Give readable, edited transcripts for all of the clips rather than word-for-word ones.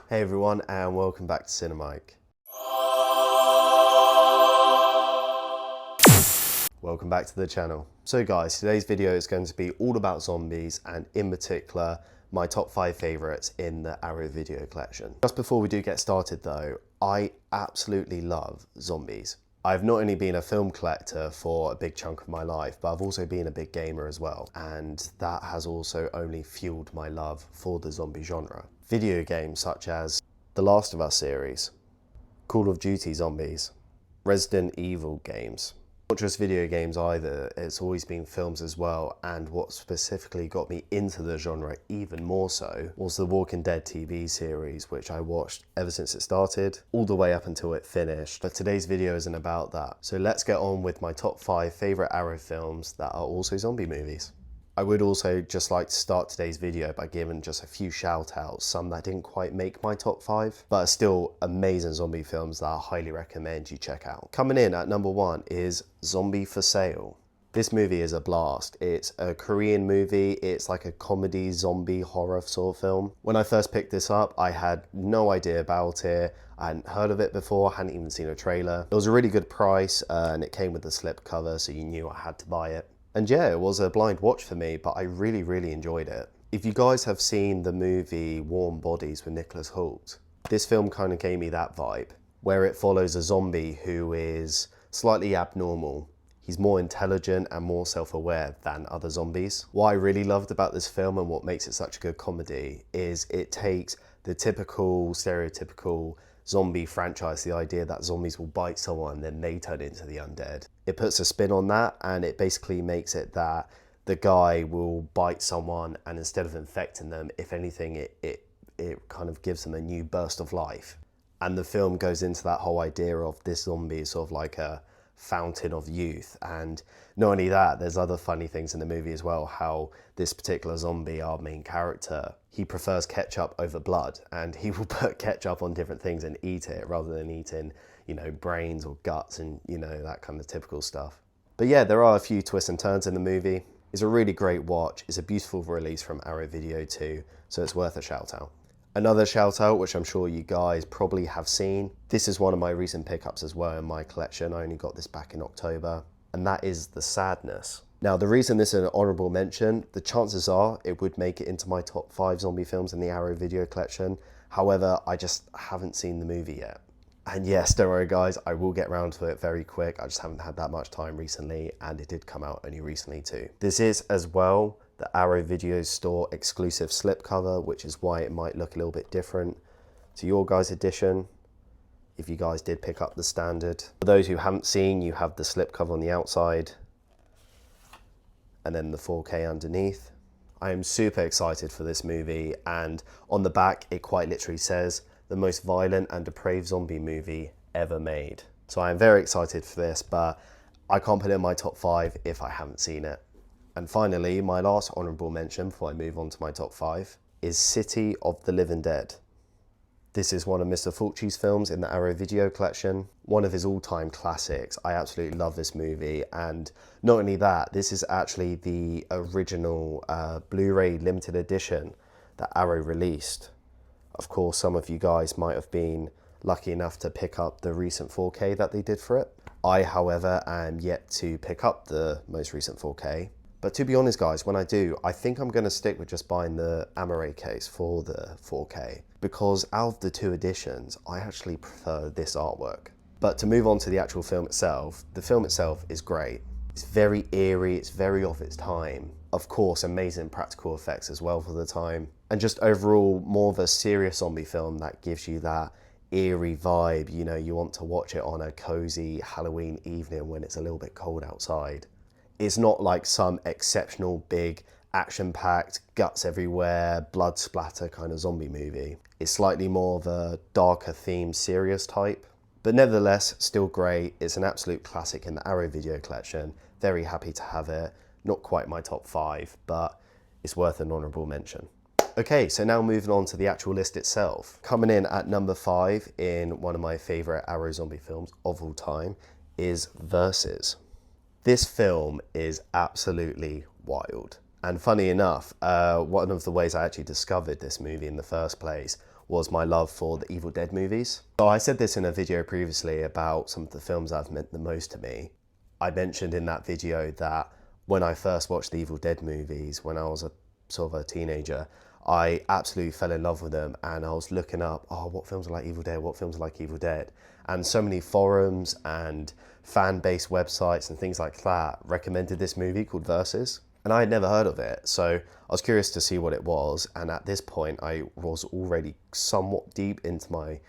Hey everyone, and welcome back to CineMike. Welcome back to the channel. So guys, today's video is going to be all about zombies, and in particular, my top 5 favourites in the Arrow Video collection. Just before we do get started though, I absolutely love zombies. I've not only been a film collector for a big chunk of my life, but I've also been a big gamer as well. And that has also only fueled my love for the zombie genre. Video games such as The Last of Us series, Call of Duty Zombies, Resident Evil games. Not just video games either, it's always been films as well, and what specifically got me into the genre even more so was the Walking Dead TV series, which I watched ever since it started, all the way up until it finished. But today's video isn't about that, so let's get on with my top 5 favourite Arrow films that are also zombie movies. I would also just like to start today's video by giving just a few shout outs, some that didn't quite make my top 5, but are still amazing zombie films that I highly recommend you check out. Coming in at number 1 is Zombie for Sale. This movie is a blast. It's a Korean movie, it's like a comedy zombie horror sort of film. When I first picked this up, I had no idea about it. I hadn't heard of it before, hadn't even seen a trailer. It was a really good price and it came with the slipcover, so you knew I had to buy it. And yeah, it was a blind watch for me, but I really enjoyed it. If you guys have seen the movie Warm Bodies with Nicholas Hoult, this film kind of gave me that vibe, where it follows a zombie who is slightly abnormal. He's more intelligent and more self-aware than other zombies. What I really loved about this film and what makes it such a good comedy is it takes the typical, stereotypical zombie franchise, the idea that zombies will bite someone, then they turn into the undead. It puts a spin on that, and it basically makes it that the guy will bite someone, and instead of infecting them, if anything, it kind of gives them a new burst of life. And the film goes into that whole idea of this zombie is sort of like a fountain of youth. And not only that, there's other funny things in the movie as well, how this particular zombie, our main character, he prefers ketchup over blood, and he will put ketchup on different things and eat it rather than eating, you know, brains or guts and, you know, that kind of typical stuff. But yeah, there are a few twists and turns in the movie. It's a really great watch. It's a beautiful release from Arrow Video too, so it's worth a shout out. Another shout out, which I'm sure you guys probably have seen. This is one of my recent pickups as well in my collection. I only got this back in October, and that is The Sadness. Now, the reason this is an honourable mention, the chances are it would make it into my top 5 zombie films in the Arrow Video collection. However, I just haven't seen the movie yet. And yes, don't worry guys, I will get around to it very quick. I just haven't had that much time recently, and it did come out only recently too. This is as well the Arrow Video Store exclusive slipcover, which is why it might look a little bit different to your guys' edition, if you guys did pick up the standard. For those who haven't seen, you have the slipcover on the outside, and then the 4K underneath. I am super excited for this movie, and on the back, it quite literally says, the most violent and depraved zombie movie ever made. So I am very excited for this, but I can't put it in my top 5 if I haven't seen it. And finally, my last honourable mention before I move on to my top 5 is City of the Living Dead. This is one of Mr. Fulci's films in the Arrow Video collection, one of his all-time classics. I absolutely love this movie, and not only that, this is actually the original Blu-ray limited edition that Arrow released. Of course, some of you guys might have been lucky enough to pick up the recent 4K that they did for it. I, however, am yet to pick up the most recent 4K. But to be honest guys, when I do, I think I'm going to stick with just buying the Amaray case for the 4K, because out of the 2 editions, I actually prefer this artwork. But to move on to the actual film itself, the film itself is great. It's very eerie, it's very of its time. Of course, amazing practical effects as well for the time. And just overall, more of a serious zombie film that gives you that eerie vibe. You know, you want to watch it on a cozy Halloween evening when it's a little bit cold outside. It's not like some exceptional big action-packed, guts everywhere, blood splatter kind of zombie movie. It's slightly more of a darker themed, serious type. But nevertheless, still great. It's an absolute classic in the Arrow Video collection. Very happy to have it. Not quite my top 5, but it's worth an honourable mention. Okay, so now moving on to the actual list itself. Coming in at number 5 in one of my favourite Arrow zombie films of all time is Versus. This film is absolutely wild. And funny enough, one of the ways I actually discovered this movie in the first place was my love for the Evil Dead movies. So I said this in a video previously about some of the films that have meant the most to me. I mentioned in that video that when I first watched the Evil Dead movies, when I was a sort of a teenager, I absolutely fell in love with them, and I was looking up, oh, what films are like Evil Dead, what films are like Evil Dead? And so many forums and fan-based websites and things like that recommended this movie called Versus. And I had never heard of it, so I was curious to see what it was. And at this point, I was already somewhat deep into my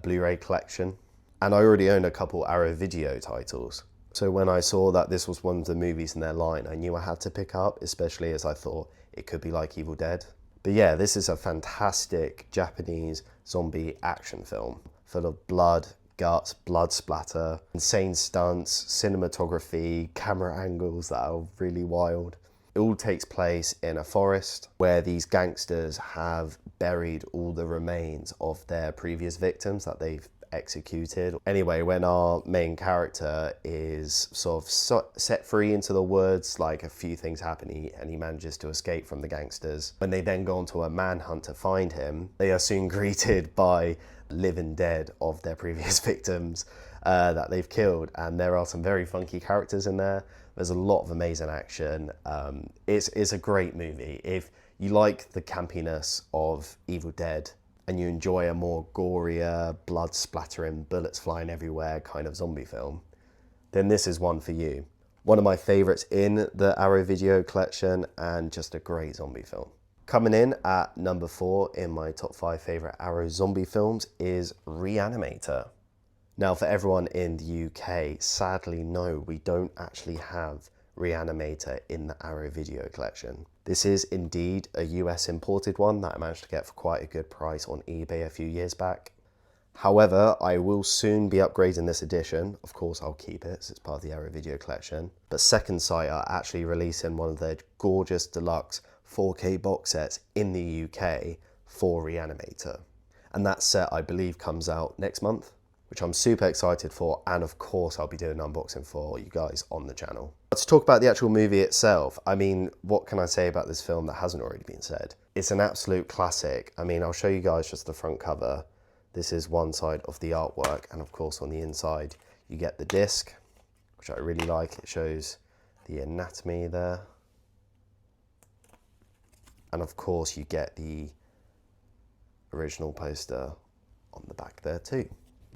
Blu-ray collection. And I already owned a couple Arrow Video titles. So when I saw that this was one of the movies in their line, I knew I had to pick up, especially as I thought it could be like Evil Dead. But yeah, this is a fantastic Japanese zombie action film full of blood, guts, blood splatter, insane stunts, cinematography, camera angles that are really wild. It all takes place in a forest where these gangsters have buried all the remains of their previous victims that they've executed. Anyway, when our main character is sort of set free into the woods, like a few things happen and he manages to escape from the gangsters. When they then go onto a manhunt to find him, they are soon greeted by living dead of their previous victims that they've killed. And there are some very funky characters in there. There's a lot of amazing action. It's a great movie. If you like the campiness of Evil Dead, and you enjoy a more gorier, blood splattering, bullets flying everywhere kind of zombie film, then this is one for you. One of my favourites in the Arrow Video collection, and just a great zombie film. Coming in at number 4 in my top 5 favourite Arrow zombie films is Reanimator. Now, for everyone in the UK, sadly no, we don't actually have Reanimator in the Arrow Video collection. This is indeed a US imported one that I managed to get for quite a good price on eBay a few years back. However, I will soon be upgrading this edition. Of course, I'll keep it, so it's part of the Arrow Video collection. But Second Sight are actually releasing one of their gorgeous deluxe 4K box sets in the UK for Reanimator. And that set, I believe, comes out next month, which I'm super excited for, and of course I'll be doing an unboxing for you guys on the channel. Let's talk about the actual movie itself. I mean, what can I say about this film that hasn't already been said? It's an absolute classic. I mean, I'll show you guys just the front cover. This is one side of the artwork, and of course on the inside you get the disc, which I really like. It shows the anatomy there. And of course you get the original poster on the back there too.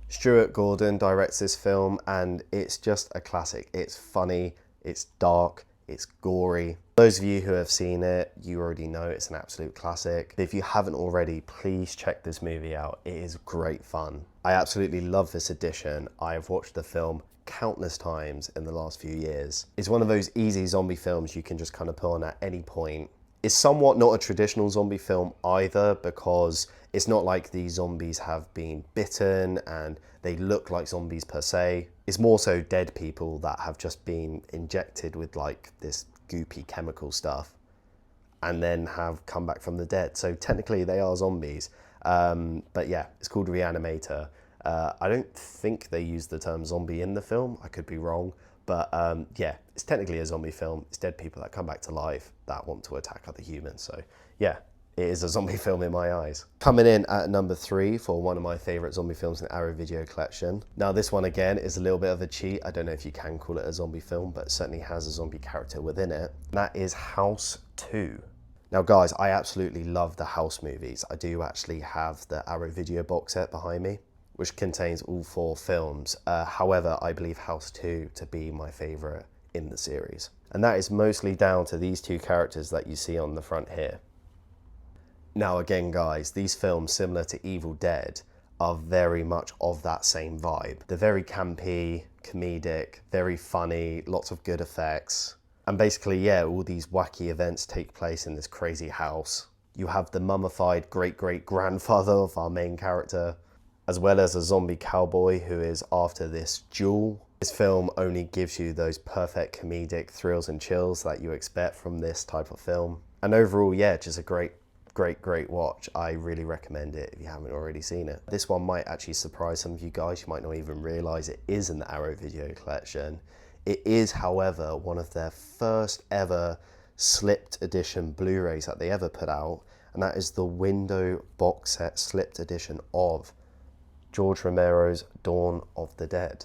Stuart Gordon directs this film, and it's just a classic. It's funny, it's dark, it's gory. Those of you who have seen it, you already know it's an absolute classic. If you haven't already, please check this movie out. It is great fun. I absolutely love this edition. I have watched the film countless times in the last few years. It's one of those easy zombie films you can just kind of put on at any point. It's somewhat not a traditional zombie film either, because it's not like these zombies have been bitten and they look like zombies per se. It's more so dead people that have just been injected with like this goopy chemical stuff and then have come back from the dead. So technically they are zombies. But yeah, it's called Reanimator. I don't think they use the term zombie in the film. I could be wrong. But yeah, it's technically a zombie film. It's dead people that come back to life that want to attack other humans. So yeah, it is a zombie film in my eyes. Coming in at number 3 for one of my favourite zombie films in the Arrow Video collection. Now this one again is a little bit of a cheat. I don't know if you can call it a zombie film, but it certainly has a zombie character within it. And that is House 2. Now guys, I absolutely love the House movies. I do actually have the Arrow Video box set behind me, which contains all 4 films. However, I believe House 2 to be my favourite in the series. And that is mostly down to these 2 characters that you see on the front here. Now again guys, these films, similar to Evil Dead, are very much of that same vibe. They're very campy, comedic, very funny, lots of good effects. And basically, yeah, all these wacky events take place in this crazy house. You have the mummified great-great-grandfather of our main character, as well as a zombie cowboy who is after this jewel. This film only gives you those perfect comedic thrills and chills that you expect from this type of film. And overall, yeah, just a great watch. I really recommend it if you haven't already seen it. This one might actually surprise some of you guys. You might not even realize it is in the Arrow Video collection. It is, however, one of their first ever slipped edition Blu-rays that they ever put out, and that is the window box set slipped edition of George Romero's Dawn of the Dead.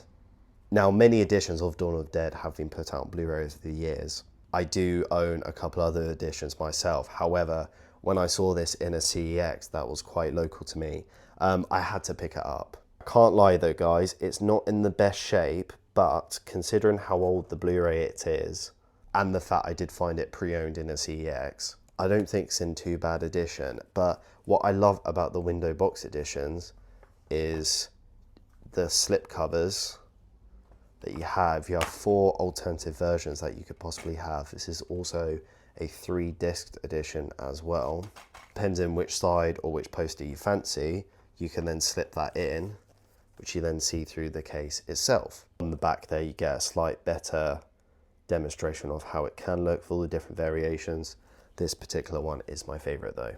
Now, many editions of Dawn of the Dead have been put out on Blu-ray over the years. I do own a couple other editions myself. However, when I saw this in a CEX that was quite local to me, I had to pick it up. I can't lie though, guys, it's not in the best shape, but considering how old the Blu-ray it is, and the fact I did find it pre-owned in a CEX, I don't think it's in too bad edition. But what I love about the window box editions is the slip covers that you have. You have 4 alternative versions that you could possibly have. This is also a 3-disc edition as well. Depending which side or which poster you fancy, you can then slip that in, which you then see through the case itself. On the back there, you get a slight better demonstration of how it can look for all the different variations. This particular one is my favorite though.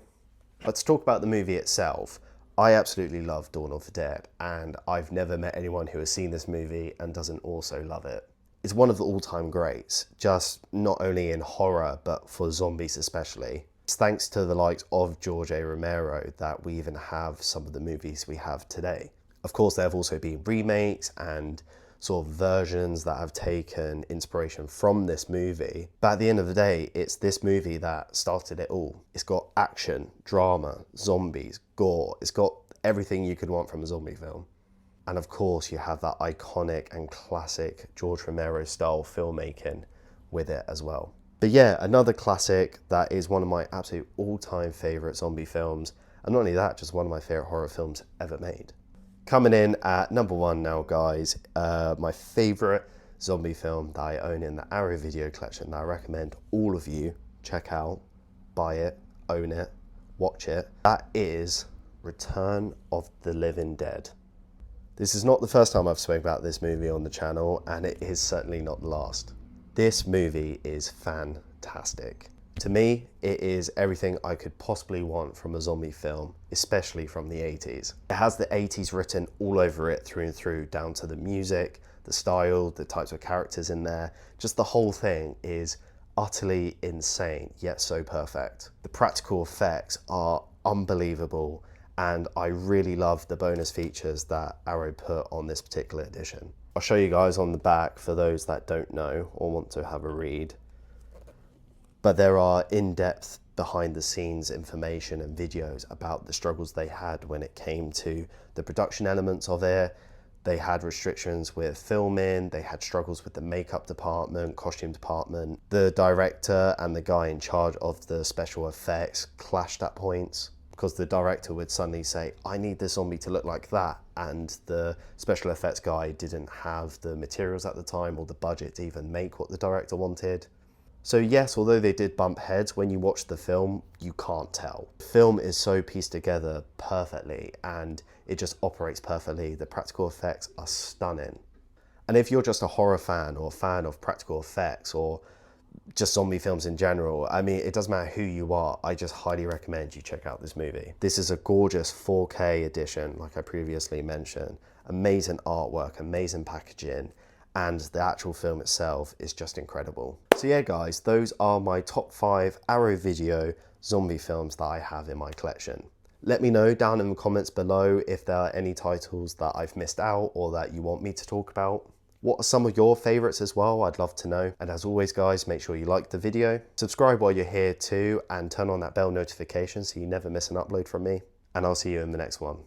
Let's talk about the movie itself. I absolutely love Dawn of the Dead, and I've never met anyone who has seen this movie and doesn't also love it. It's one of the all-time greats, just not only in horror, but for zombies especially. It's thanks to the likes of George A. Romero that we even have some of the movies we have today. Of course, there have also been remakes and sort of versions that have taken inspiration from this movie. But at the end of the day, it's this movie that started it all. It's got action, drama, zombies, gore. It's got everything you could want from a zombie film. And of course, you have that iconic and classic George Romero style filmmaking with it as well. But yeah, another classic that is one of my absolute all-time favorite zombie films. And not only that, just one of my favorite horror films ever made. Coming in at number 1 now, guys, my favorite zombie film that I own in the Arrow Video collection that I recommend all of you check out, buy it, own it, watch it. That is Return of the Living Dead. This is not the first time I've spoken about this movie on the channel, and it is certainly not the last. This movie is fantastic. To me, it is everything I could possibly want from a zombie film, especially from the 80s. It has the 80s written all over it through and through, down to the music, the style, the types of characters in there. Just the whole thing is utterly insane, yet so perfect. The practical effects are unbelievable, and I really love the bonus features that Arrow put on this particular edition. I'll show you guys on the back for those that don't know or want to have a read. But there are in-depth behind-the-scenes information and videos about the struggles they had when it came to the production elements of it. They had restrictions with filming, they had struggles with the makeup department, costume department. The director and the guy in charge of the special effects clashed at points, because the director would suddenly say, I need this zombie to look like that, and the special effects guy didn't have the materials at the time or the budget to even make what the director wanted. So yes, although they did bump heads, when you watch the film, you can't tell. The film is so pieced together perfectly, and it just operates perfectly. The practical effects are stunning. And if you're just a horror fan or a fan of practical effects or just zombie films in general, I mean, it doesn't matter who you are, I just highly recommend you check out this movie. This is a gorgeous 4K edition, like I previously mentioned. Amazing artwork, amazing packaging, and the actual film itself is just incredible. So yeah, guys, those are my top 5 Arrow Video zombie films that I have in my collection. Let me know down in the comments below if there are any titles that I've missed out or that you want me to talk about. What are some of your favorites as well? I'd love to know. And as always, guys, make sure you like the video, subscribe while you're here too, and turn on that bell notification so you never miss an upload from me. And I'll see you in the next one.